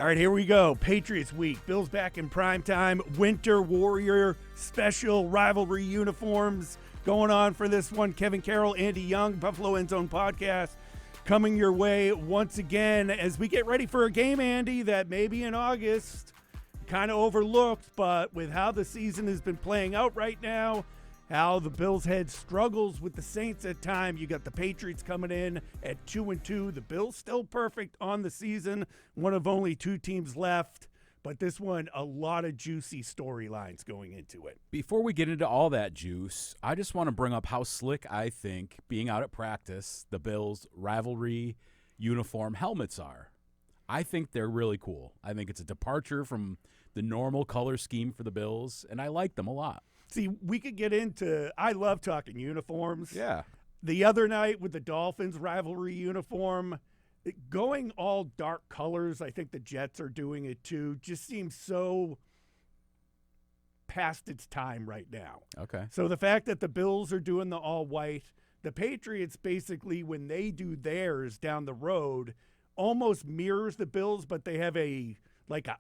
All right, here we go. Patriots week. Bills back in prime time. Winter Warrior special rivalry uniforms going on for this one. Kevin Carroll, Andy Young, Buffalo End Zone podcast coming your way once again as we get ready for a game, Andy, that maybe in August kind of overlooked, but with how the season has been playing out right now, how the Bills' head struggles with the Saints at time. You got the Patriots coming in at 2-2. The Bills still perfect on the season, one of only two teams left. But this one, a lot of juicy storylines going into it. Before we get into all that juice, I just want to bring up how slick I think, being out at practice, the Bills' rivalry uniform helmets are. I think they're really cool. I think it's a departure from the normal color scheme for the Bills, and I like them a lot. See, we could get into, I love talking uniforms. Yeah. The other night with the Dolphins rivalry uniform, going all dark colors, I think the Jets are doing it too, just seems so past its time right now. Okay. So the fact that the Bills are doing the all white, the Patriots basically, when they do theirs down the road, almost mirrors the Bills, but they have a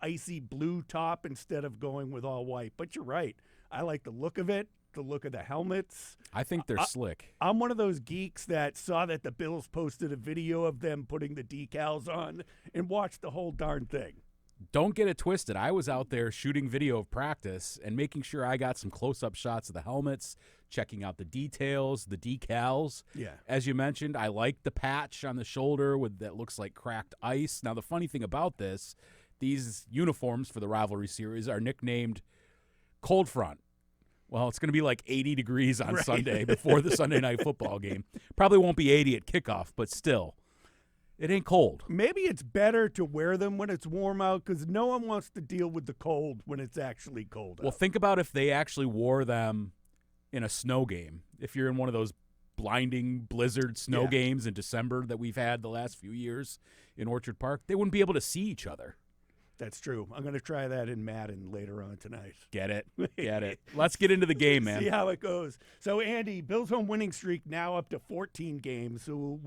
icy blue top instead of going with all white. But you're right. I like the look of it, the look of the helmets. I think they're slick. I'm one of those geeks that saw that the Bills posted a video of them putting the decals on and watched the whole darn thing. Don't get it twisted. I was out there shooting video of practice and making sure I got some close-up shots of the helmets, checking out the details, the decals. Yeah. As you mentioned, I like the patch on the shoulder that looks like cracked ice. Now, the funny thing about this, these uniforms for the rivalry series are nicknamed Cold Front. Well, it's going to be like 80 degrees on Sunday before the Sunday night football game. Probably won't be 80 at kickoff, but still, it ain't cold. Maybe it's better to wear them when it's warm out because no one wants to deal with the cold when it's actually cold out. Well, think about if they actually wore them in a snow game. If you're in one of those blinding blizzard snow games in December that we've had the last few years in Orchard Park, they wouldn't be able to see each other. That's true. I'm going to try that in Madden later on tonight. Get it. Get it. Let's get into the game, man. See how it goes. So, Andy, Bills' home winning streak now up to 14 games. So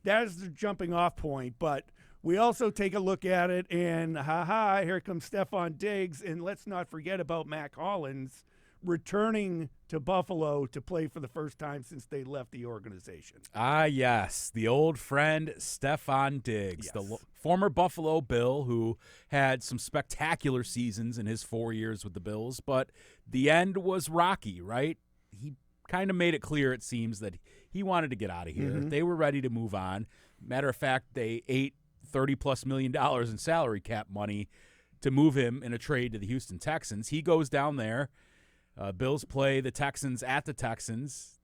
that is the jumping off point. But we also take a look at it, and here comes Stefon Diggs. And let's not forget about Mack Hollins returning to Buffalo to play for the first time since they left the organization. Ah, yes. The old friend Stefon Diggs, Yes. the former Buffalo Bill who had some spectacular seasons in his 4 years with the Bills, but the end was rocky, right? He kind of made it clear, it seems, that he wanted to get out of here. Mm-hmm. They were ready to move on. Matter of fact, they ate $30+ million in salary cap money to move him in a trade to the Houston Texans. He goes down there. Bills play the Texans at the Texans.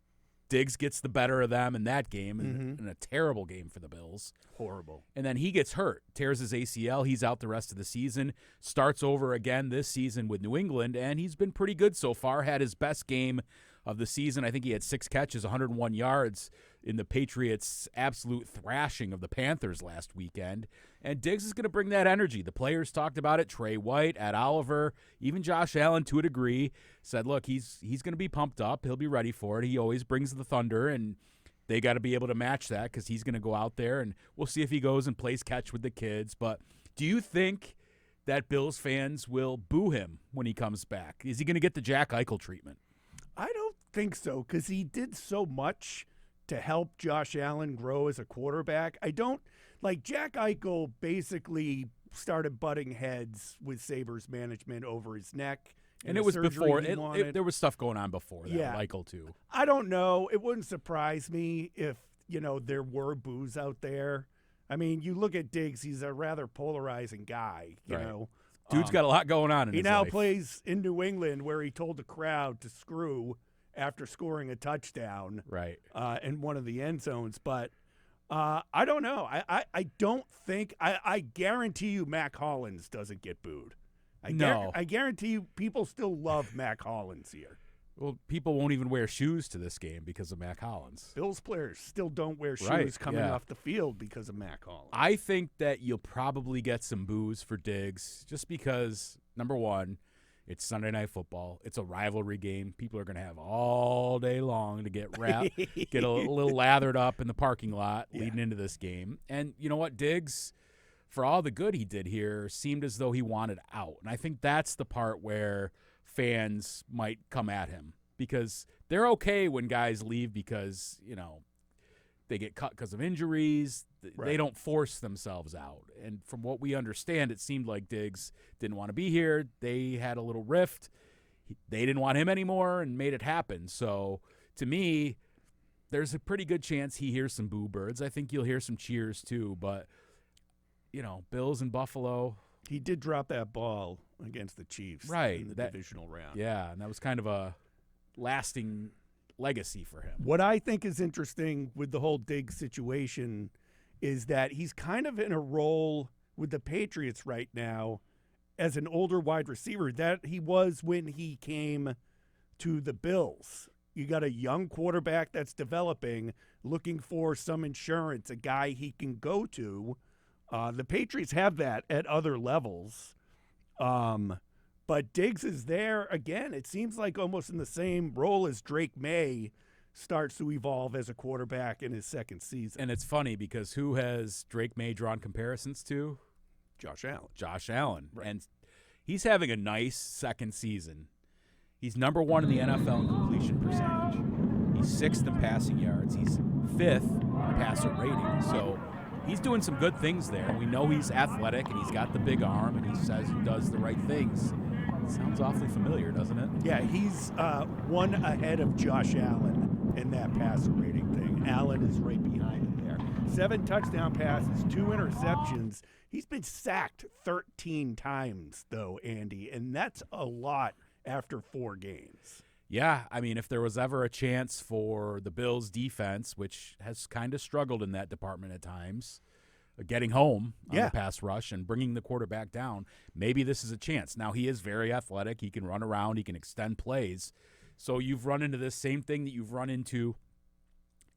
Diggs gets the better of them in that game, in a terrible game for the Bills. Horrible. And then he gets hurt, tears his ACL. He's out the rest of the season, starts over again this season with New England, and he's been pretty good so far. Had his best game of the season. I think he had 6 catches, 101 yards in the Patriots' absolute thrashing of the Panthers last weekend. And Diggs is going to bring that energy. The players talked about it. Trey White, Ed Oliver, even Josh Allen to a degree said, look, he's going to be pumped up. He'll be ready for it. He always brings the thunder, and they got to be able to match that because he's going to go out there, and we'll see if he goes and plays catch with the kids. But do you think that Bills fans will boo him when he comes back? Is he going to get the Jack Eichel treatment? I don't think so because he did so much to help Josh Allen grow as a quarterback. Jack Eichel basically started butting heads with Sabres management over his neck. And it was before. There was stuff going on before that, Eichel too. I don't know. It wouldn't surprise me if, there were boos out there. I mean, you look at Diggs, he's a rather polarizing guy, you know. Dude's got a lot going on in his life. He now plays in New England where he told the crowd to screw after scoring a touchdown in one of the end zones. But I don't know. I don't think – I guarantee you Mack Hollins doesn't get booed. I guarantee you people still love Mack Hollins here. Well, people won't even wear shoes to this game because of Mack Hollins. Bills players still don't wear shoes coming off the field because of Mack Hollins. I think that you'll probably get some boos for Diggs just because, number one, it's Sunday Night Football. It's a rivalry game. People are going to have all day long to get a little lathered up in the parking lot leading into this game. And you know what? Diggs, for all the good he did here, seemed as though he wanted out. And I think that's the part where fans might come at him, because they're okay when guys leave because, they get cut because of injuries. Right. They don't force themselves out. And from what we understand, it seemed like Diggs didn't want to be here. They had a little rift. They didn't want him anymore and made it happen. So to me, there's a pretty good chance he hears some boo birds. I think you'll hear some cheers too. But, Bills and Buffalo. He did drop that ball against the Chiefs in the divisional round. Yeah, and that was kind of a lasting legacy for him. What I think is interesting with the whole Diggs situation is that he's kind of in a role with the Patriots right now as an older wide receiver that he was when he came to the Bills. You got a young quarterback that's developing, looking for some insurance, a guy he can go to. The Patriots have that at other levels. But Diggs is there again. It seems like almost in the same role as Drake May starts to evolve as a quarterback in his second season. And it's funny because who has Drake May drawn comparisons to? Josh Allen. Josh Allen. Right. And he's having a nice second season. He's number 1 in the NFL in completion percentage. He's 6th in passing yards. He's 5th in passer rating. So he's doing some good things there. We know he's athletic and he's got the big arm and he says he does the right things. Sounds awfully familiar, doesn't it? Yeah, he's one ahead of Josh Allen in that passer rating thing. Allen is right behind him there. 7 touchdown passes, 2 interceptions. He's been sacked 13 times, though, Andy, and that's a lot after 4 games. Yeah, I mean, if there was ever a chance for the Bills' defense, which has kind of struggled in that department at times, getting home on the pass rush and bringing the quarterback down, maybe this is a chance. Now, he is very athletic. He can run around. He can extend plays. So you've run into this same thing that you've run into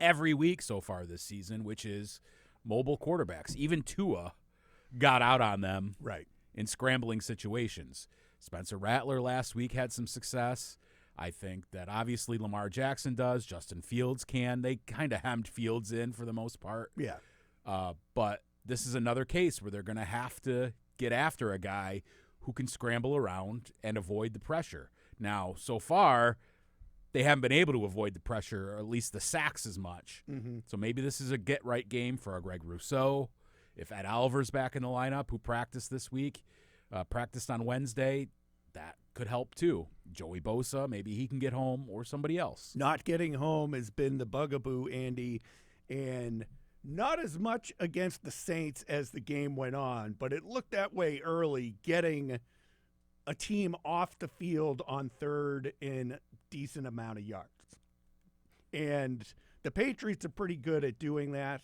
every week so far this season, which is mobile quarterbacks. Even Tua got out on them in scrambling situations. Spencer Rattler last week had some success. I think that obviously Lamar Jackson does. Justin Fields can. They kind of hemmed Fields in for the most part. Yeah. But this is another case where they're going to have to get after a guy who can scramble around and avoid the pressure. Now, so far, they haven't been able to avoid the pressure, or at least the sacks as much. Mm-hmm. So maybe this is a get-right game for Greg Rousseau. If Ed Oliver's back in the lineup, who practiced this week, practiced on Wednesday, that could help too. Joey Bosa, maybe he can get home, or somebody else. Not getting home has been the bugaboo, Andy, and not as much against the Saints as the game went on, but it looked that way early, getting a team off the field on third in decent amount of yards. And the Patriots are pretty good at doing that.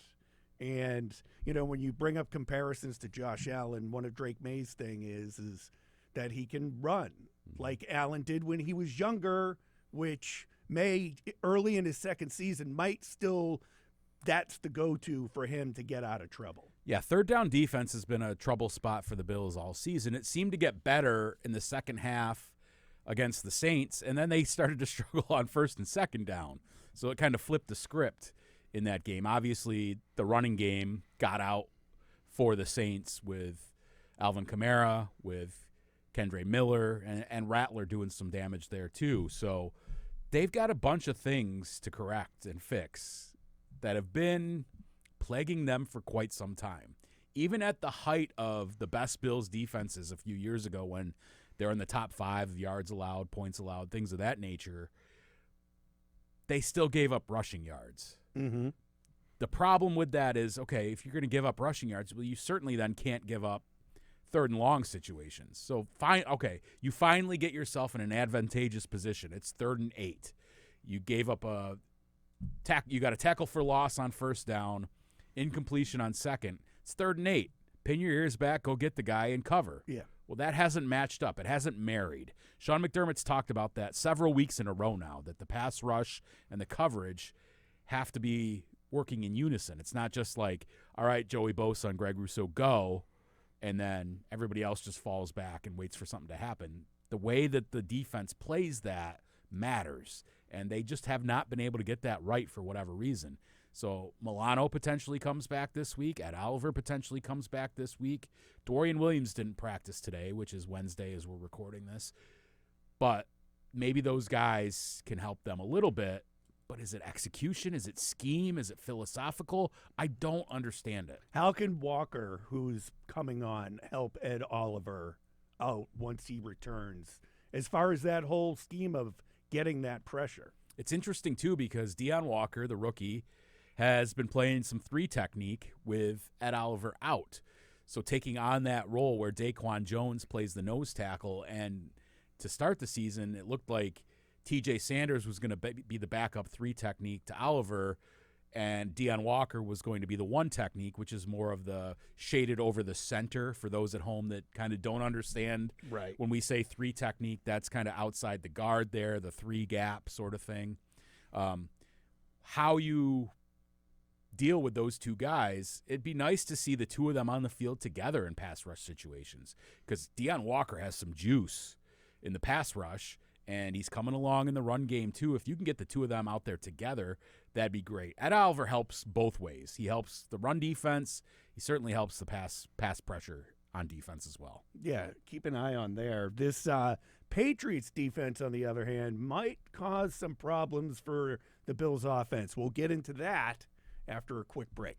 And, when you bring up comparisons to Josh Allen, one of Drake May's thing is that he can run like Allen did when he was younger, which May, early in his second season, might still – that's the go-to for him to get out of trouble. Yeah, third down defense has been a trouble spot for the Bills all season. It seemed to get better in the second half against the Saints, and then they started to struggle on first and second down. So it kind of flipped the script in that game. Obviously, the running game got out for the Saints with Alvin Kamara, with Kendre Miller, and Rattler doing some damage there too. So they've got a bunch of things to correct and fix that have been plaguing them for quite some time. Even at the height of the best Bills defenses a few years ago, when they're in the top 5 of yards allowed, points allowed, things of that nature, they still gave up rushing yards. Mm-hmm. The problem with that is, okay, if you're going to give up rushing yards, well, you certainly then can't give up third and long situations. So, you finally get yourself in an advantageous position. It's 3rd and 8. You gave up you got a tackle for loss on first down, incompletion on second. It's 3rd and 8. Pin your ears back, go get the guy and cover. Yeah. Well, that hasn't matched up. It hasn't married. Sean McDermott's talked about that several weeks in a row now, that the pass rush and the coverage have to be working in unison. It's not just like, all right, Joey Bosa and Greg Rousseau go, and then everybody else just falls back and waits for something to happen. The way that the defense plays that matters, and they just have not been able to get that right for whatever reason. So Milano potentially comes back this week. Ed Oliver potentially comes back this week. Dorian Williams didn't practice today, which is Wednesday as we're recording this. But maybe those guys can help them a little bit. But is it execution? Is it scheme? Is it philosophical? I don't understand it. How can Walker, who's coming on, help Ed Oliver out once he returns, as far as that whole scheme of getting that pressure? It's interesting, too, because Deion Walker, the rookie, has been playing some 3 technique with Ed Oliver out. So taking on that role where Daquan Jones plays the nose tackle, and to start the season, it looked like TJ Sanders was going to be the backup 3 technique to Oliver, and Deion Walker was going to be the 1 technique, which is more of the shaded over the center for those at home that kind of don't understand. Right. When we say 3 technique, that's kind of outside the guard there, the 3 gap sort of thing. How you deal with those 2 guys, it'd be nice to see the 2 of them on the field together in pass rush situations, because Deion Walker has some juice in the pass rush, and he's coming along in the run game too. If you can get the 2 of them out there together, that'd be great. Ed Oliver helps both ways. He helps the run defense. He certainly helps the pass pressure on defense as well. Yeah, keep an eye on there. This Patriots defense, on the other hand, might cause some problems for the Bills offense. We'll get into that after a quick break.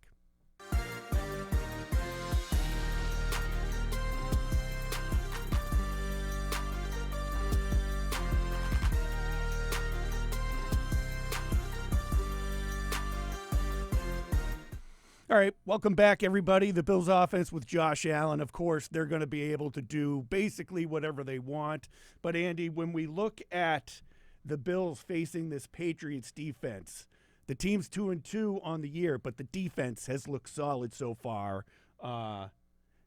All right, welcome back, everybody. The Bills offense with Josh Allen. Of course, they're going to be able to do basically whatever they want. But, Andy, when we look at the Bills facing this Patriots defense, the team's 2-2 on the year, but the defense has looked solid so far.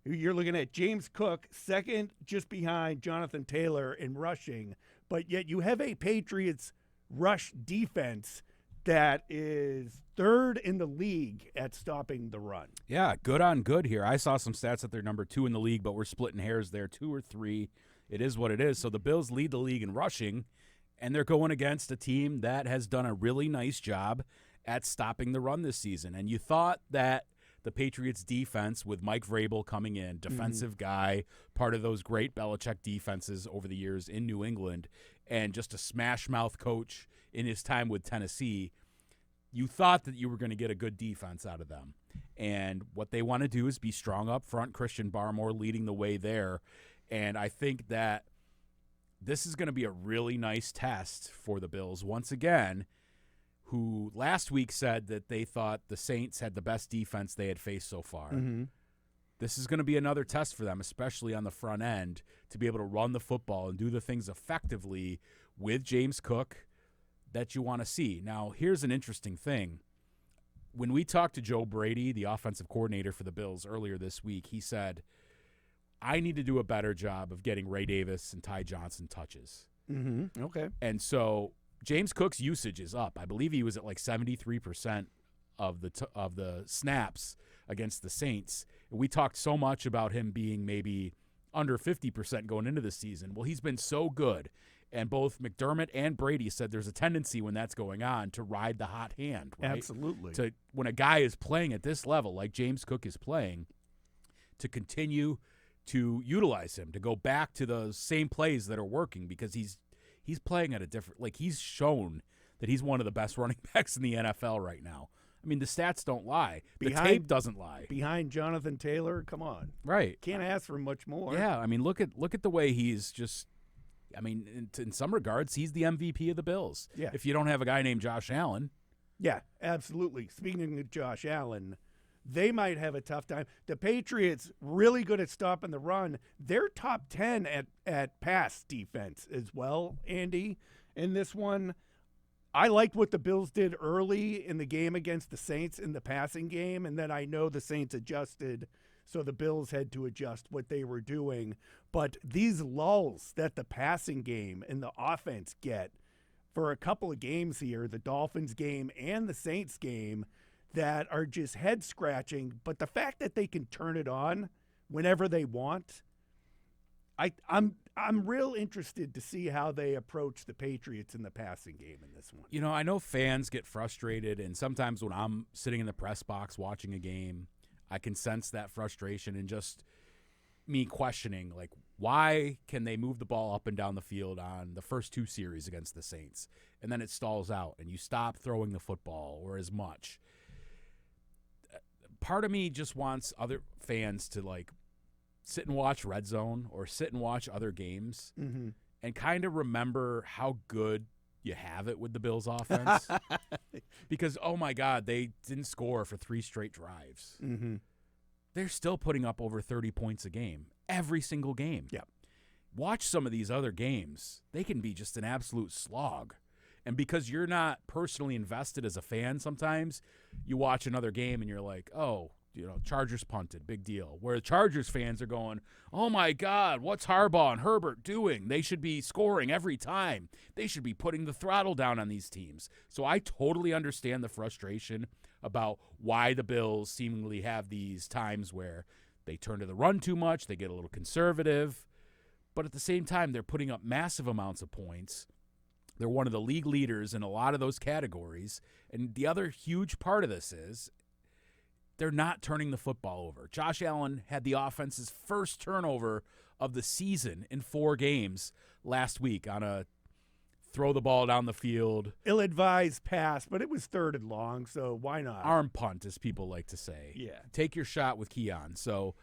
You're looking at James Cook, second just behind Jonathan Taylor in rushing, but yet you have a Patriots rush defense that is 3rd in the league at stopping the run. Yeah, good on good here. I saw some stats that they're number 2 in the league, but we're splitting hairs there, 2 or 3. It is what it is. So the Bills lead the league in rushing, and they're going against a team that has done a really nice job at stopping the run this season. And you thought that the Patriots defense, with Mike Vrabel coming in, defensive guy, part of those great Belichick defenses over the years in New England, and just a smash-mouth coach in his time with Tennessee, you thought that you were going to get a good defense out of them. And what they want to do is be strong up front. Christian Barmore leading the way there. And I think that this is going to be a really nice test for the Bills once again, who last week said that they thought the Saints had the best defense they had faced so far. This is going to be another test for them, especially on the front end, to be able to run the football and do the things effectively with James Cook that you want to see. Now, here's an interesting thing. When we talked to Joe Brady, the offensive coordinator for the Bills, earlier this week, he said, I need to do a better job of getting Ray Davis and Ty Johnson touches. Okay. And so James Cook's usage is up. I believe he was at like 73% of the snaps against the Saints. And we talked so much about him being maybe under 50% going into the season. Well, he's been so good. And both McDermott and Brady said there's a tendency when that's going on to ride the hot hand. Right? Absolutely. To when a guy is playing at this level, like James Cook is playing, to continue to utilize him, to go back to the same plays that are working, because he's playing at a different, like, he's shown that he's one of the best running backs in the NFL right now. I mean, the stats don't lie. The tape doesn't lie. Behind Jonathan Taylor, come on. Right. Can't ask for much more. Yeah, I mean, look at the way he's just, I mean, in some regards, he's the MVP of the Bills. Yeah. If you don't have a guy named Josh Allen. Yeah, absolutely. Speaking of Josh Allen, they might have a tough time. The Patriots, really good at stopping the run. They're top 10 at pass defense as well, Andy, in this one. I liked what the Bills did early in the game against the Saints in the passing game, and then I know the Saints adjusted, so the Bills had to adjust what they were doing. But these lulls that the passing game and the offense get for a couple of games here, the Dolphins game and the Saints game, that are just head-scratching. But the fact that they can turn it on whenever they want, I'm real interested to see how they approach the Patriots in the passing game in this one. You know, I know fans get frustrated, and sometimes when I'm sitting in the press box watching a game, I can sense that frustration and just me questioning, like, why can they move the ball up and down the field on the first two series against the Saints, and then it stalls out, and you stop throwing the football or as much. Part of me just wants other fans to, like, sit and watch Red Zone or sit and watch other games and kind of remember how good you have it with the Bills offense. Because, oh, my God, they didn't score for 3 straight drives. They're still putting up over 30 points a game, every single game. Yep. Watch some of these other games. They can be just an absolute slog. And because you're not personally invested as a fan sometimes, you watch another game and you're like, oh, Chargers punted, big deal. Where the Chargers fans are going, oh, my God, what's Harbaugh and Herbert doing? They should be scoring every time. They should be putting the throttle down on these teams. So I totally understand the frustration about why the Bills seemingly have these times where they turn to the run too much, they get a little conservative, but at the same time, they're putting up massive amounts of points. They're one of the league leaders in a lot of those categories. And the other huge part of this is they're not turning the football over. Josh Allen had the offense's first turnover of the season in 4 games last week on a throw the ball down the field. Ill-advised pass, but it was 3rd and long, so why not? Arm punt, as people like to say. Yeah. Take your shot with Keon. So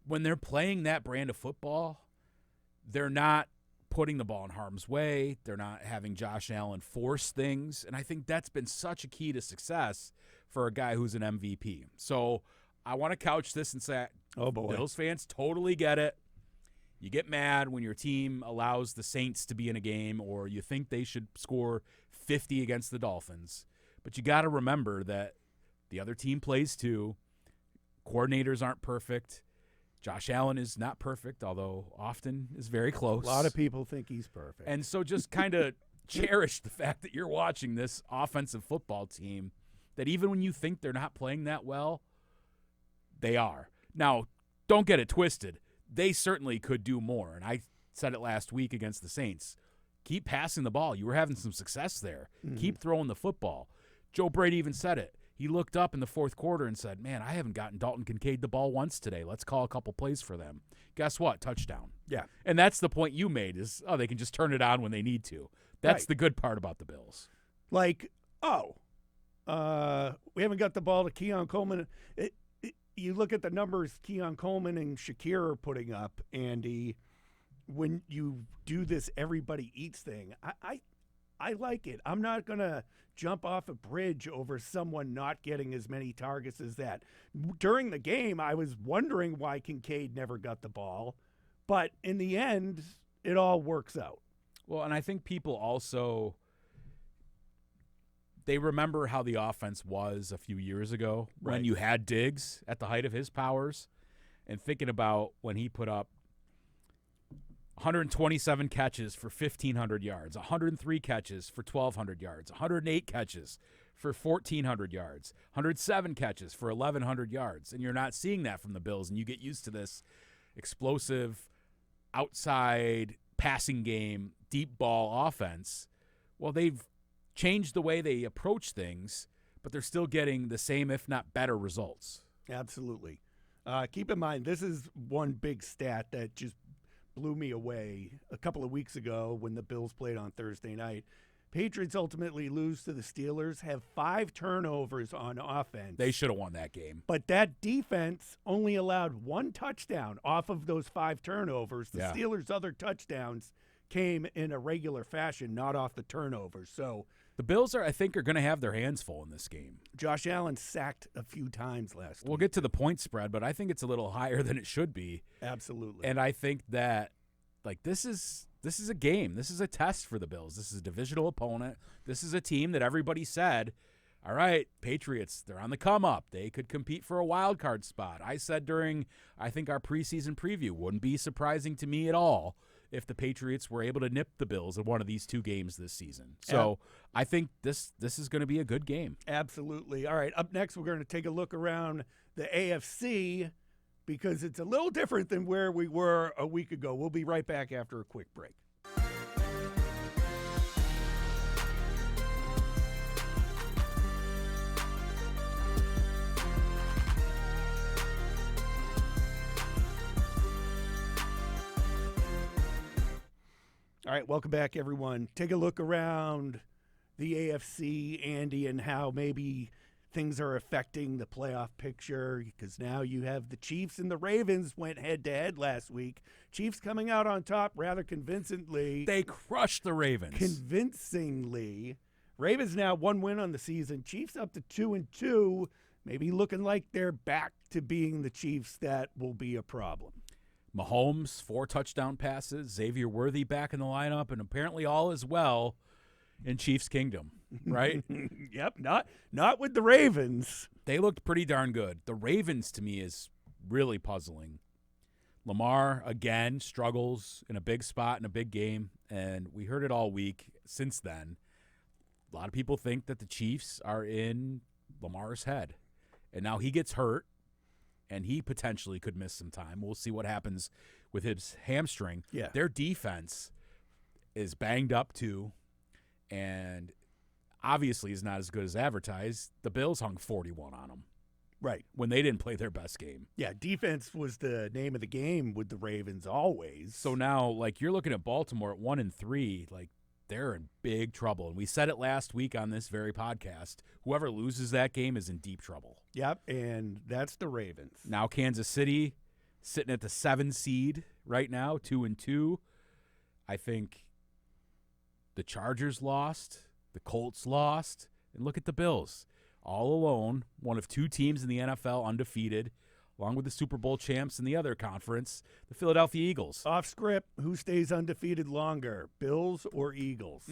when they're playing that brand of football, they're not putting the ball in harm's way. They're not having Josh Allen force things. And I think that's been such a key to success for a guy who's an MVP. So I want to couch this and say, oh boy, Bills fans totally get it. You get mad when your team allows the Saints to be in a game or you think they should score 50 against the Dolphins. But you got to remember that the other team plays too. Coordinators aren't perfect. Josh Allen is not perfect, although often is very close. A lot of people think he's perfect. And so just kind of cherish the fact that you're watching this offensive football team that even when you think they're not playing that well, they are. Now, don't get it twisted. They certainly could do more, and I said it last week against the Saints. Keep passing the ball. You were having some success there. Keep throwing the football. Joe Brady even said it. He looked up in the 4th quarter and said, man, I haven't gotten Dalton Kincaid the ball once today. Let's call a couple plays for them. Guess what? Touchdown. Yeah. And that's the point you made is, oh, they can just turn it on when they need to. That's right. The good part about the Bills. Like, we haven't got the ball to Keon Coleman. You look at the numbers Keon Coleman and Shakir are putting up, Andy, when you do this everybody eats thing, I like it. I'm not going to jump off a bridge over someone not getting as many targets as that. During the game, I was wondering why Kincaid never got the ball, but in the end, it all works out. Well, and I think people also they remember how the offense was a few years ago when you had Diggs at the height of his powers, and thinking about when he put up 127 catches for 1,500 yards, 103 catches for 1,200 yards, 108 catches for 1,400 yards, 107 catches for 1,100 yards. And you're not seeing that from the Bills, and you get used to this explosive outside passing game, deep ball offense. Well, they've changed the way they approach things, but they're still getting the same, if not better, results. Absolutely. Keep in mind, this is one big stat that just blew me away a couple of weeks ago when the Bills played on Thursday night. Patriots ultimately lose to the Steelers, have 5 turnovers on offense. They should have won that game. But that defense only allowed 1 touchdown off of those 5 turnovers. The Steelers' other touchdowns came in a regular fashion, not off the turnovers. So the Bills are going to have their hands full in this game. Josh Allen sacked a few times last week. We'll get to the point spread, but I think it's a little higher than it should be. Absolutely. And I think that this is a game. This is a test for the Bills. This is a divisional opponent. This is a team that everybody said, all right, Patriots, they're on the come up. They could compete for a wild card spot. I said during, I think, our preseason preview, wouldn't be surprising to me at all if the Patriots were able to nip the Bills in one of these 2 games this season. So I think this is going to be a good game. Absolutely. All right, up next we're going to take a look around the AFC. because it's a little different than where we were a week ago. We'll be right back after a quick break. All right, welcome back, everyone. Take a look around the AFC, Andy, and how maybe things are affecting the playoff picture, because now you have the Chiefs and the Ravens went head-to-head last week. Chiefs coming out on top rather convincingly. They crushed the Ravens. Convincingly. Ravens now 1 win on the season. Chiefs up to 2-2, maybe looking like they're back to being the Chiefs. That will be a problem. Mahomes, 4 touchdown passes. Xavier Worthy back in the lineup, and apparently all is well in Chiefs Kingdom, right? Yep, not with the Ravens. They looked pretty darn good. The Ravens, to me, is really puzzling. Lamar, again, struggles in a big spot in a big game, and we heard it all week since then. A lot of people think that the Chiefs are in Lamar's head, and now he gets hurt, and he potentially could miss some time. We'll see what happens with his hamstring. Yeah. Their defense is banged up, too, and obviously is not as good as advertised. The Bills hung 41 on them. Right. When they didn't play their best game. Yeah, defense was the name of the game with the Ravens always. So now, like, you're looking at Baltimore at 1-3, like, they're in big trouble. And we said it last week on this very podcast. Whoever loses that game is in deep trouble. Yep, and that's the Ravens. Now Kansas City sitting at the 7 seed right now, 2-2. I think the Chargers lost, the Colts lost, and look at the Bills. All alone, one of 2 teams in the NFL undefeated, along with the Super Bowl champs in the other conference, the Philadelphia Eagles. Off script, who stays undefeated longer, Bills or Eagles?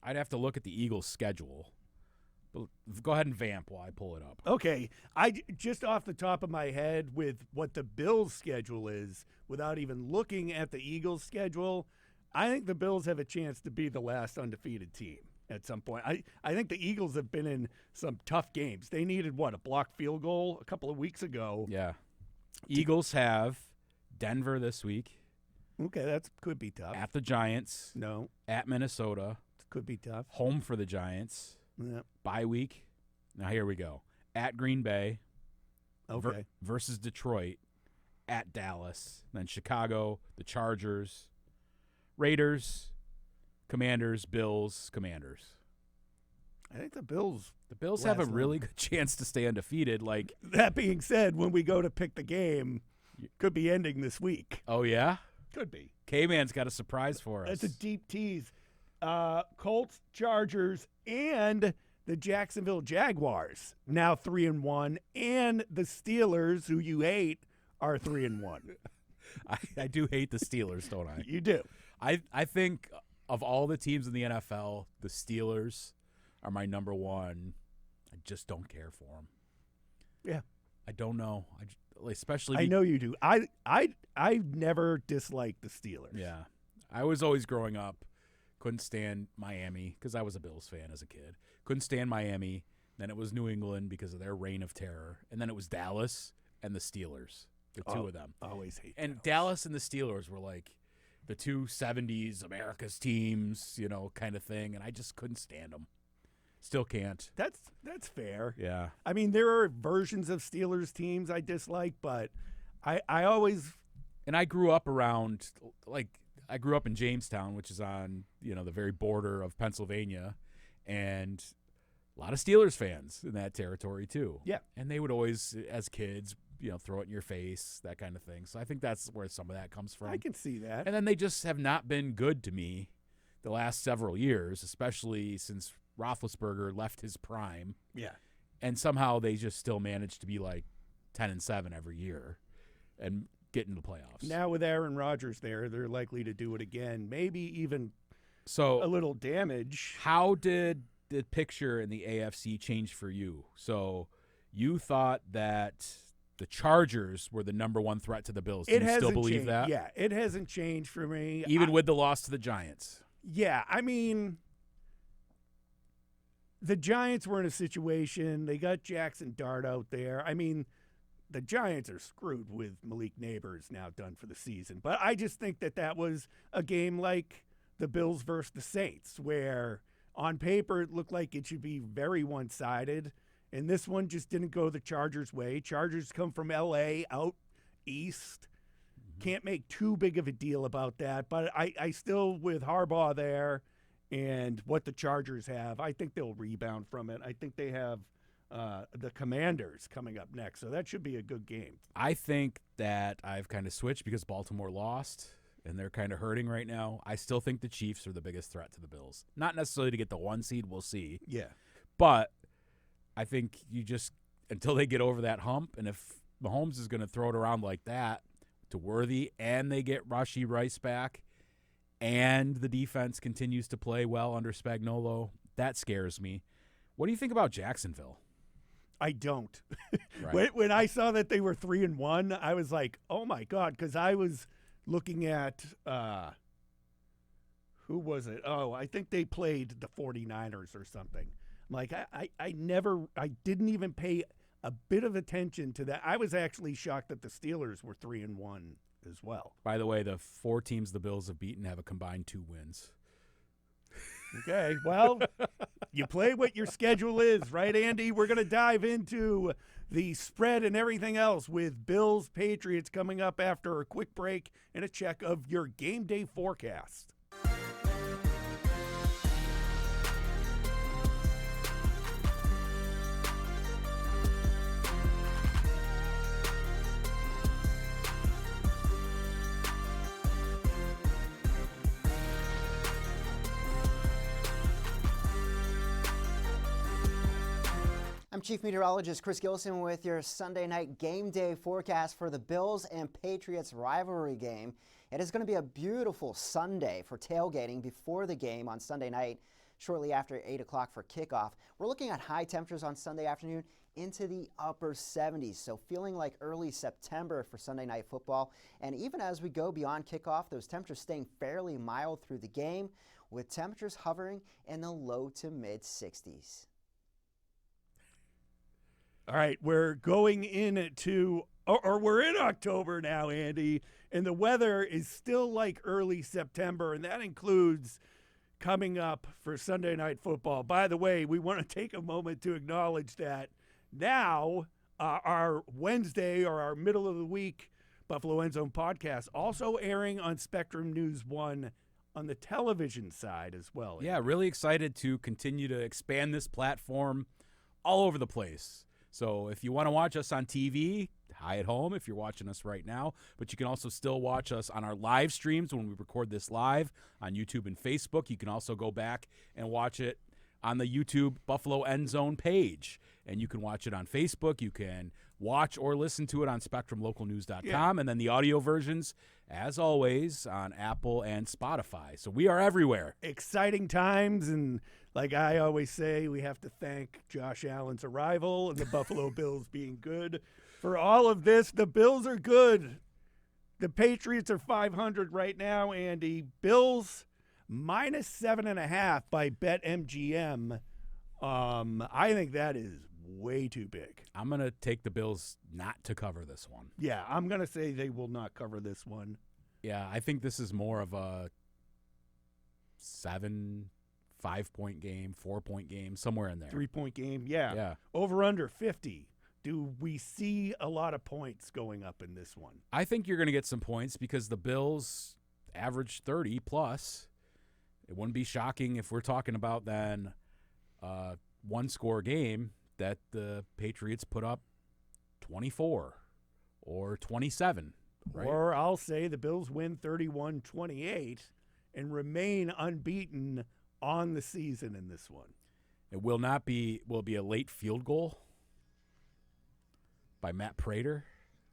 I'd have to look at the Eagles' schedule. But go ahead and vamp while I pull it up. Okay, I just off the top of my head with what the Bills' schedule is, without even looking at the Eagles' schedule, I think the Bills have a chance to be the last undefeated team at some point. I think the Eagles have been in some tough games. They needed, a blocked field goal a couple of weeks ago. Yeah. Eagles have Denver this week. Okay, that could be tough. At the Giants. No. At Minnesota. Could be tough. Home for the Giants. Yep. Bye week. Now here we go. At Green Bay. Okay. Versus Detroit. At Dallas. Then Chicago. The Chargers. Raiders. Commanders. Bills. Commanders. I think the Bills have a really good chance to stay undefeated. Like, that being said, when we go to pick the game, could be ending this week. Oh, yeah? Could be. K-Man's got a surprise for us. That's a deep tease. Colts, Chargers, and the Jacksonville Jaguars, now 3-1, and the Steelers, who you hate, are 3-1. I do hate the Steelers, don't I? You do. I think of all the teams in the NFL, the Steelers are my number one. I just don't care for them. Yeah. I don't know. Especially. I know you do. I never disliked the Steelers. Yeah. I was always growing up, couldn't stand Miami because I was a Bills fan as a kid. Couldn't stand Miami. Then it was New England because of their reign of terror. And then it was Dallas and the Steelers, the two of them. Always hate And Dallas and the Steelers were like the two 70s America's teams, kind of thing. And I just couldn't stand them. Still can't. That's fair. Yeah. I mean, there are versions of Steelers teams I dislike, but I always. And I grew up around, I grew up in Jamestown, which is on, the very border of Pennsylvania, and a lot of Steelers fans in that territory too. Yeah. And they would always, as kids, throw it in your face, that kind of thing. So I think that's where some of that comes from. I can see that. And then they just have not been good to me the last several years, especially since Roethlisberger left his prime. Yeah. And somehow they just still manage to be like 10-7 every year and get into the playoffs. Now with Aaron Rodgers there, they're likely to do it again. Maybe even a little damage. How did the picture in the AFC change for you? So you thought that the Chargers were the number one threat to the Bills. Do you still believe changed. that? Yeah, it hasn't changed for me. Even with the loss to the Giants. Yeah, I mean, the Giants were in a situation. They got Jackson Dart out there. I mean, the Giants are screwed with Malik Neighbors now done for the season. But I just think that was a game like the Bills versus the Saints, where on paper it looked like it should be very one-sided, and this one just didn't go the Chargers' way. Chargers come from L.A. out east. Can't make too big of a deal about that, but I still, with Harbaugh there and what the Chargers have, I think they'll rebound from it. I think they have the Commanders coming up next, so that should be a good game. I think that I've kind of switched because Baltimore lost, and they're kind of hurting right now. I still think the Chiefs are the biggest threat to the Bills. Not necessarily to get the 1 seed, we'll see. Yeah. But I think you just, until they get over that hump, and if Mahomes is going to throw it around like that to Worthy, and they get Rashee Rice back, and the defense continues to play well under Spagnuolo, that scares me. What do you think about Jacksonville? I don't. Right. When I saw that they were 3-1, I was like, oh my God, because I was looking at who was it? Oh, I think they played the 49ers or something. I'm like, I didn't even pay a bit of attention to that. I was actually shocked that the Steelers were 3-1 as well. By the way, the 4 teams the Bills have beaten have a combined 2 wins. Okay, well, you play what your schedule is, right, Andy? We're going to dive into the spread and everything else with Bills Patriots coming up after a quick break and a check of your game day forecast. I'm Chief Meteorologist Chris Gilson with your Sunday night game day forecast for the Bills and Patriots rivalry game. It is going to be a beautiful Sunday for tailgating before the game on Sunday night, shortly after 8 o'clock for kickoff. We're looking at high temperatures on Sunday afternoon into the upper 70s, so feeling like early September for Sunday night football. And even as we go beyond kickoff, those temperatures staying fairly mild through the game, with temperatures hovering in the low to mid 60s. All right, we're going into, or we're in October now, Andy, and the weather is still like early September, and that includes coming up for Sunday Night Football. By the way, we want to take a moment to acknowledge that now our Wednesday or our middle of the week Buffalo End Zone podcast also airing on Spectrum News 1 on the television side as well. Yeah, really excited to continue to expand this platform all over the place. So if you want to watch us on TV, hi at home if you're watching us right now, but you can also still watch us on our live streams when we record this live on YouTube and Facebook. You can also go back and watch it on the YouTube Buffalo End Zone page, and you can watch it on Facebook. You can watch or listen to it on SpectrumLocalNews.com, and then the audio versions, as always, on Apple and Spotify. So we are everywhere. Exciting times, and like I always say, we have to thank Josh Allen's arrival and the Buffalo Bills being good. For all of this, the Bills are good. The Patriots are 500 right now, Andy. Bills minus 7.5 by BetMGM. I think that is way too big. I'm going to take the Bills not to cover this one. Yeah, I'm going to say they will not cover this one. Yeah, I think this is more of a 5-point game, 4-point game, somewhere in there. 3-point game, yeah. Over under 50. Do we see a lot of points going up in this one? I think you're going to get some points because the Bills average 30 plus. It wouldn't be shocking if we're talking about then one-score game that the Patriots put up 24 or 27. Right? Or I'll say the Bills win 31-28 and remain unbeaten on the season in this one. It will be a late field goal by Matt Prater.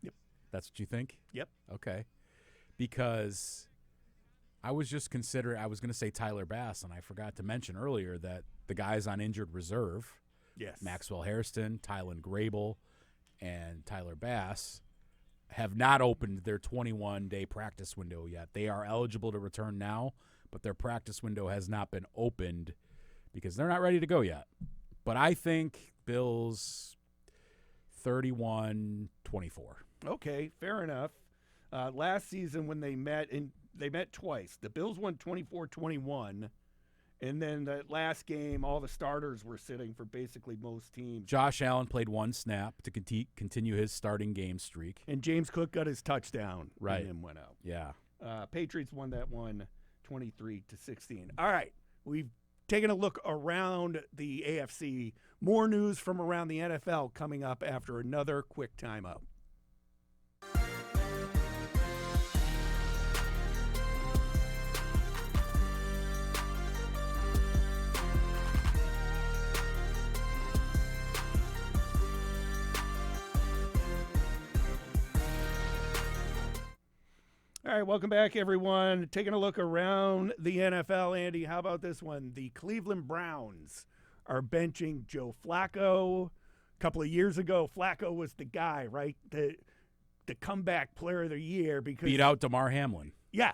Yep. That's what you think? Yep. Okay. Because I was going to say Tyler Bass, and I forgot to mention earlier that the guys on injured reserve, yes, Maxwell Hairston, Tylen Grable, and Tyler Bass, have not opened their 21-day practice window yet. They are eligible to return now, but their practice window has not been opened because they're not ready to go yet. But I think Bills 31-24. Okay, fair enough. Last season when they met twice. The Bills won 24-21, and then that last game, all the starters were sitting for basically most teams. Josh Allen played one snap to continue his starting game streak. And James Cook got his touchdown right. and then went out. Yeah. Patriots won that one 23-16. All right, we've taken a look around the AFC. More news from around the NFL coming up after another quick timeout. All right, welcome back, everyone. Taking a look around the NFL. Andy, how about this one? The Cleveland Browns are benching Joe Flacco. A couple of years ago, Flacco was the guy, right? The comeback player of the year because beat out DeMar Hamlin. Yeah.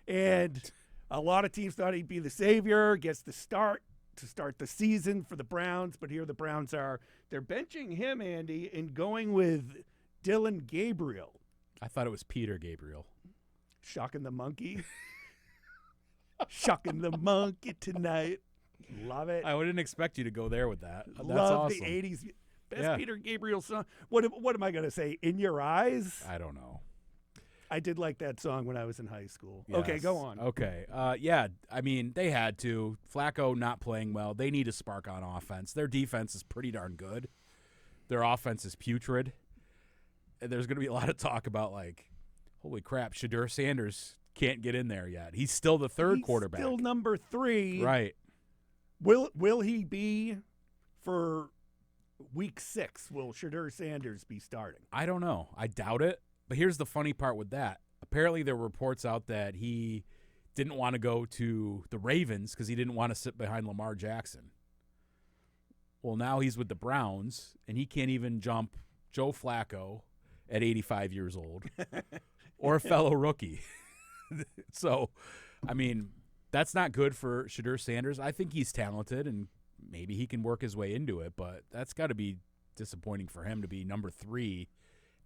And a lot of teams thought he'd be the savior, gets the start to start the season for the Browns, but here the Browns are. They're benching him, Andy, and going with Dylan Gabriel. I thought it was Peter Gabriel. Shocking the monkey. Shocking the monkey tonight. Love it. I wouldn't expect you to go there with that. That's Love awesome. the 80s. Best Peter Gabriel song. What am I going to say? In Your Eyes? I don't know. I did like that song when I was in high school. Yes. Okay, go on. Okay. Yeah, I mean, they had to. Flacco not playing well. They need a spark on offense. Their defense is pretty darn good. Their offense is putrid. There's going to be a lot of talk about, like, holy crap, Shedeur Sanders can't get in there yet. He's still the third quarterback. Still number 3. Right. Will he be for week 6? Will Shedeur Sanders be starting? I don't know. I doubt it. But here's the funny part with that. Apparently there were reports out that he didn't want to go to the Ravens because he didn't want to sit behind Lamar Jackson. Well, now he's with the Browns, and he can't even jump Joe Flacco at 85 years old or a fellow rookie. So, I mean, that's not good for Shedeur Sanders. I think he's talented, and maybe he can work his way into it, but that's got to be disappointing for him to be number 3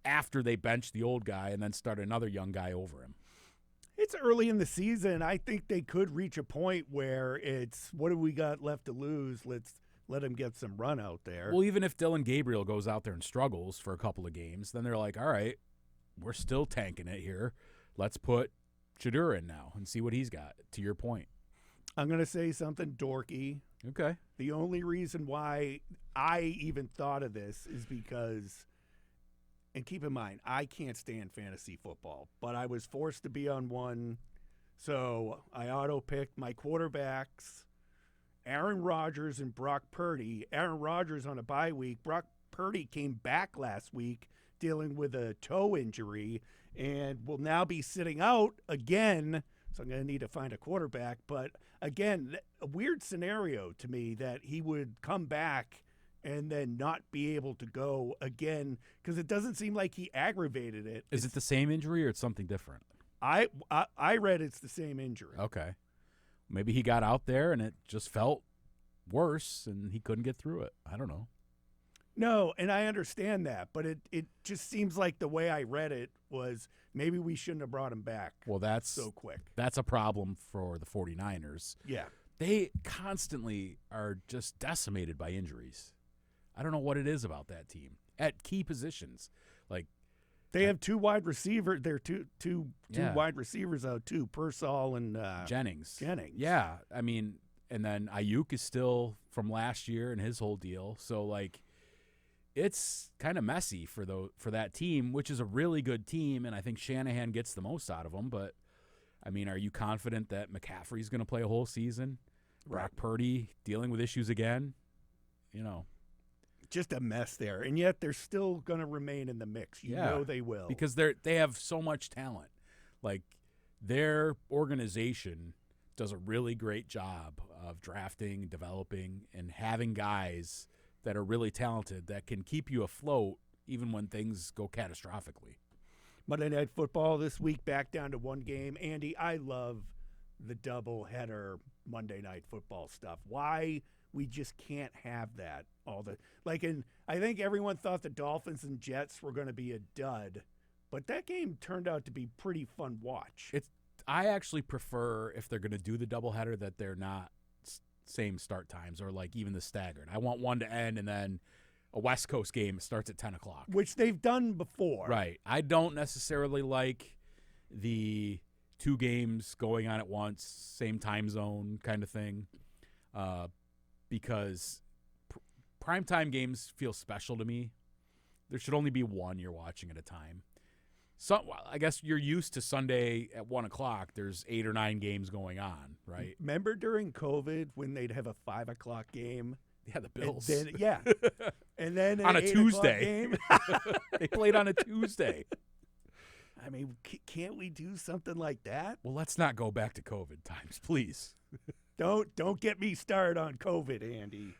after they bench the old guy and then start another young guy over him. It's early in the season. I think they could reach a point where it's, what do we got left to lose? Let's let him get some run out there. Well, even if Dylan Gabriel goes out there and struggles for a couple of games, then they're like, all right, we're still tanking it here. Let's put Shedeur in now and see what he's got, to your point. I'm going to say something dorky. Okay. The only reason why I even thought of this is because, and keep in mind, I can't stand fantasy football, but I was forced to be on one, so I auto-picked my quarterbacks, Aaron Rodgers and Brock Purdy. Aaron Rodgers on a bye week. Brock Purdy came back last week dealing with a toe injury and will now be sitting out again, so I'm going to need to find a quarterback. But, again, a weird scenario to me that he would come back and then not be able to go again because it doesn't seem like he aggravated it. Is it the same injury or it's something different? I read it's the same injury. Okay. Maybe he got out there and it just felt worse and he couldn't get through it. I don't know. No, and I understand that, but it just seems like the way I read it was maybe we shouldn't have brought him back so quick. That's a problem for the 49ers. Yeah. They constantly are just decimated by injuries. I don't know what it is about that team at key positions. Like they have 2 wide receivers. They're two wide receivers out too, Pearsall and Jennings. Yeah, I mean, and then Ayuk is still from last year and his whole deal. So like, it's kind of messy for that team, which is a really good team, and I think Shanahan gets the most out of them. But I mean, are you confident that McCaffrey's going to play a whole season? Right. Brock Purdy dealing with issues again, Just a mess there, and yet they're still going to remain in the mix. You know they will because they have so much talent. Like their organization does a really great job of drafting, developing, and having guys that are really talented that can keep you afloat even when things go catastrophically. Monday Night Football this week back down to 1 game. Andy, I love the double-header Monday Night Football stuff. Why we just can't have that all the I think everyone thought the Dolphins and Jets were going to be a dud, but that game turned out to be pretty fun watch. I actually prefer, if they're going to do the doubleheader, that they're not same start times or like even the staggered. I want one to end and then a West Coast game starts at 10 o'clock. Which they've done before. Right. I don't necessarily like the 2 games going on at once, same time zone kind of thing, because primetime games feel special to me. There should only be one you're watching at a time. So I guess you're used to Sunday at 1 o'clock. There's 8 or 9 games going on, right? Remember during COVID when they'd have a 5 o'clock game? Yeah, the Bills. And then on a Tuesday. Game. They played on a Tuesday. I mean, can't we do something like that? Well, let's not go back to COVID times, please. Don't get me started on COVID, Andy.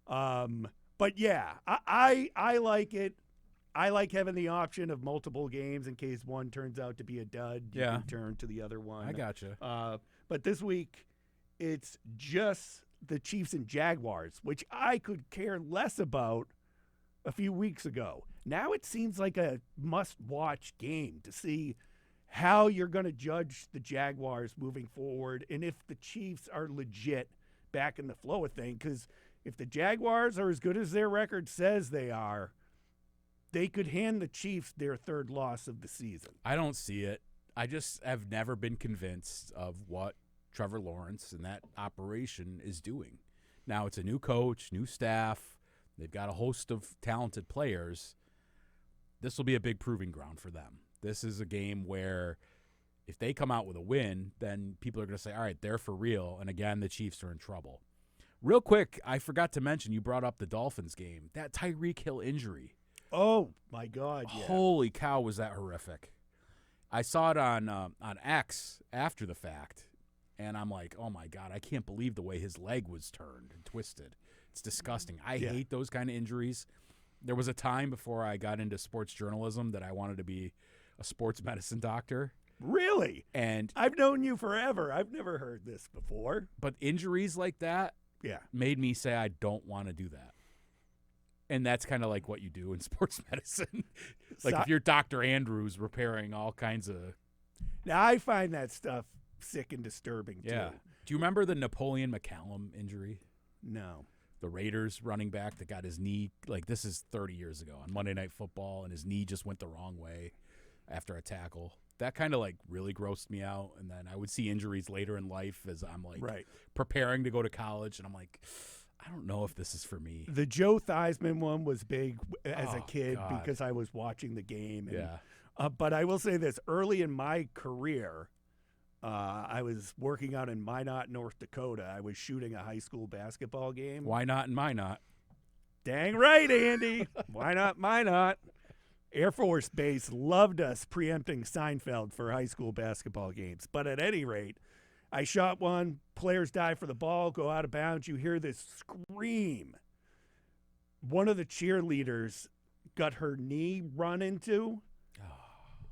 But yeah, I like it. I like having the option of multiple games in case one turns out to be a dud. You can turn to the other one. I gotcha. But this week, it's just the Chiefs and Jaguars, which I could care less about a few weeks ago. Now it seems like a must-watch game to see how you're going to judge the Jaguars moving forward and if the Chiefs are legit back in the flow of things. Because if the Jaguars are as good as their record says they are, they could hand the Chiefs their 3rd loss of the season. I don't see it. I just have never been convinced of what Trevor Lawrence and that operation is doing. Now it's a new coach, new staff. They've got a host of talented players. This will be a big proving ground for them. This is a game where if they come out with a win, then people are going to say, all right, they're for real. And again, the Chiefs are in trouble. Real quick, I forgot to mention, you brought up the Dolphins game. That Tyreek Hill injury. Oh, my God, yeah. Holy cow, was that horrific. I saw it on X after the fact, and I'm like, oh, my God, I can't believe the way his leg was turned and twisted. It's disgusting. I hate those kind of injuries. There was a time before I got into sports journalism that I wanted to be a sports medicine doctor. Really? And I've known you forever. I've never heard this before. But injuries like that made me say I don't want to do that. And that's kind of like what you do in sports medicine. Like if you're Dr. Andrews repairing all kinds of... Now, I find that stuff sick and disturbing, too. Yeah. Do you remember the Napoleon McCallum injury? No. The Raiders running back that got his knee, like this is 30 years ago on Monday Night Football, and his knee just went the wrong way after a tackle. That kind of like really grossed me out. And then I would see injuries later in life as I'm like preparing to go to college, and I'm like, I don't know if this is for me. The Joe Theismann one was big as a kid because I was watching the game. And, but I will say this, early in my career, I was working out in Minot, North Dakota. I was shooting a high school basketball game. Why not in Minot? Dang right, Andy. Why not Minot? Air Force Base loved us preempting Seinfeld for high school basketball games. But at any rate, I shot one. Players dive for the ball, go out of bounds. You hear this scream. One of the cheerleaders got her knee run into.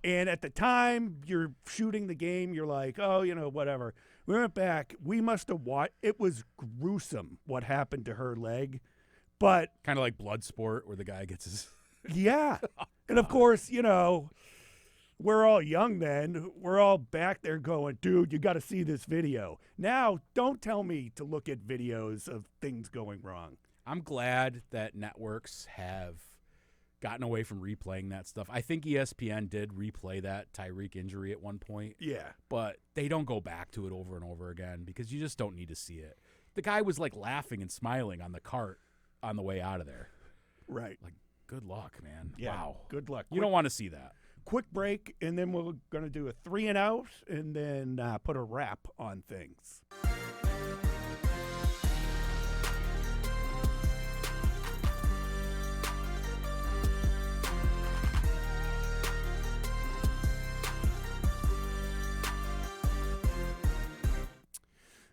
And at the time you're shooting the game, you're like, oh, whatever. We went back. We must have watched. It was gruesome what happened to her leg. But kind of like Bloodsport where the guy gets his... Yeah. And, of course, we're all young then. We're all back there going, dude, you got to see this video. Now, don't tell me to look at videos of things going wrong. I'm glad that networks have gotten away from replaying that stuff. I think ESPN did replay that Tyreek injury at one point. Yeah. But they don't go back to it over and over again because you just don't need to see it. The guy was like laughing and smiling on the cart on the way out of there. Right. Like, good luck, man. Yeah, wow. Good luck. You don't want to see that. Quick break, and then we're going to do a 3 and out and then put a wrap on things.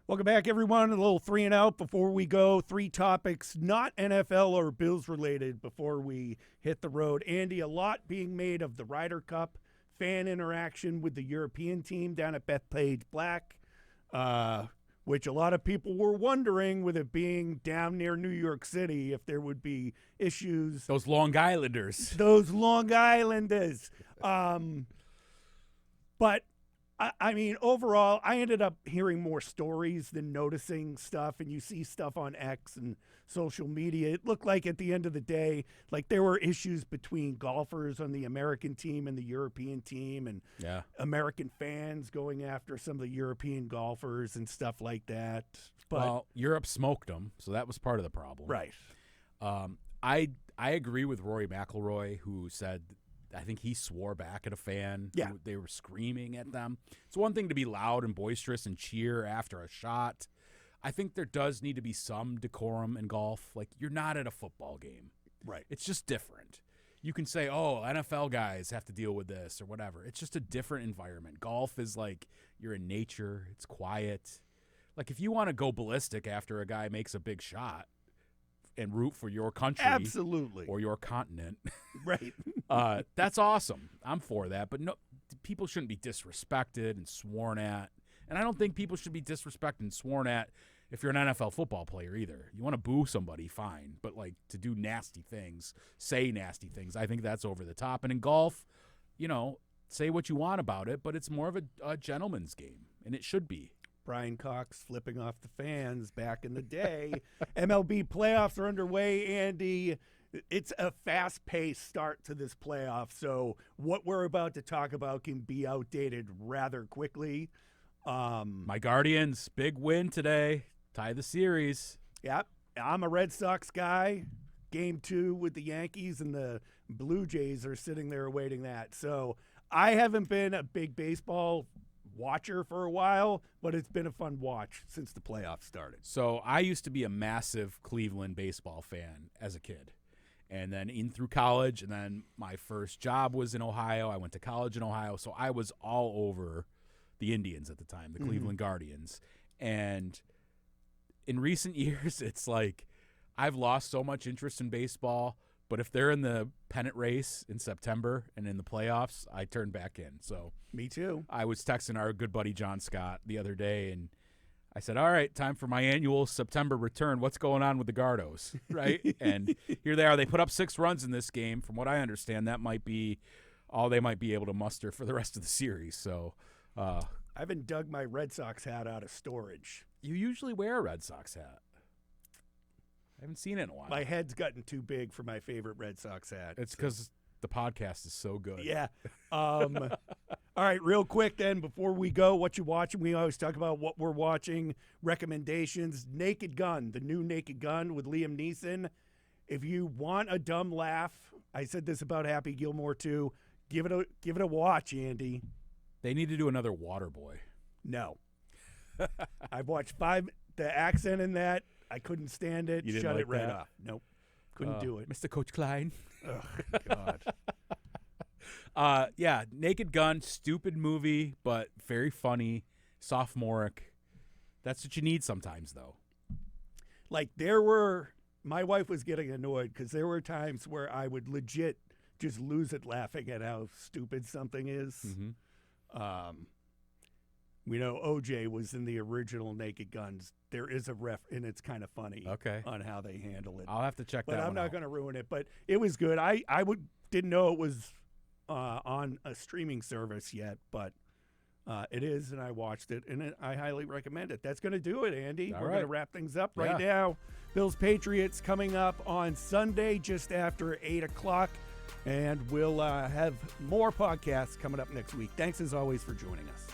Welcome back, everyone. A little 3 and out before we go. 3 topics, not NFL or Bills related, before we hit the road. Andy, a lot being made of the Ryder Cup, fan interaction with the European team down at Bethpage Black. which a lot of people were wondering, with it being down near New York City, if there would be issues. Those Long Islanders. Those Long Islanders. But, I mean, overall, I ended up hearing more stories than noticing stuff, and you see stuff on X and social media. It looked like at the end of the day, like there were issues between golfers on the American team and the European team, and American fans going after some of the European golfers and stuff like that. But, well, Europe smoked them, so that was part of the problem. Right. I agree with Rory McIlroy, who said, I think he swore back at a fan. Yeah. They were screaming at them. It's one thing to be loud and boisterous and cheer after a shot. I think there does need to be some decorum in golf. Like, you're not at a football game. Right. It's just different. You can say, oh, NFL guys have to deal with this or whatever. It's just a different environment. Golf is like you're in nature. It's quiet. Like, if you want to go ballistic after a guy makes a big shot and root for your country, absolutely, or your continent, right? That's awesome. I'm for that. But no, people shouldn't be disrespected and sworn at. And I don't think people should be disrespected and sworn at if you're an NFL football player either. You want to boo somebody, fine. But, like, to do nasty things, say nasty things, I think that's over the top. And in golf, you know, say what you want about it, but it's more of a gentleman's game, and it should be. Brian Cox flipping off the fans back in the day. MLB playoffs are underway, Andy. It's a fast-paced start to this playoff, so what we're about to talk about can be outdated rather quickly. My Guardians, big win today. Tie the series. Yep. I'm a Red Sox guy. Game 2 with the Yankees, and the Blue Jays are sitting there awaiting that. So I haven't been a big baseball watcher for a while, but it's been a fun watch since the playoffs started. So I used to be a massive Cleveland baseball fan as a kid, and then in through college, and then my first job was in Ohio. I went to college in Ohio, so I was all over the Indians at the time, the Cleveland Guardians. And in recent years, it's like I've lost so much interest in baseball, but if they're in the pennant race in September and in the playoffs, I turn back in. So me too. I was texting our good buddy John Scott the other day, and I said, all right, time for my annual September return. What's going on with the Gardos, right? And here they are. They put up 6 runs in this game. From what I understand, that might be all they might be able to muster for the rest of the series. So I haven't dug my Red Sox hat out of storage. You usually wear a Red Sox hat. I haven't seen it in a while. My head's gotten too big for my favorite Red Sox hat. It's because the podcast is so good. Yeah. All right, real quick then, before we go, what you watching? We always talk about what we're watching, recommendations. Naked Gun, the new Naked Gun with Liam Neeson. If you want a dumb laugh, I said this about Happy Gilmore too, give it a watch, Andy. They need to do another Waterboy. No. I've watched 5. The accent in that, I couldn't stand it. You didn't Shut like it right that? off. Nope. Couldn't do it. Mr. Coach Klein. Oh, God. Yeah, Naked Gun, stupid movie, but very funny, sophomoric. That's what you need sometimes, though. Like, my wife was getting annoyed because there were times where I would legit just lose it laughing at how stupid something is. Mm-hmm. We know OJ was in the original Naked Guns. There is a ref, and it's kind of funny on how they handle it. I'll have to check that out. But I'm not going to ruin it. But it was good. I didn't know it was on a streaming service yet, but it is, and I watched it, and I highly recommend it. That's going to do it, Andy. We're going to wrap things up right now. Bills Patriots coming up on Sunday just after 8 o'clock, and we'll have more podcasts coming up next week. Thanks, as always, for joining us.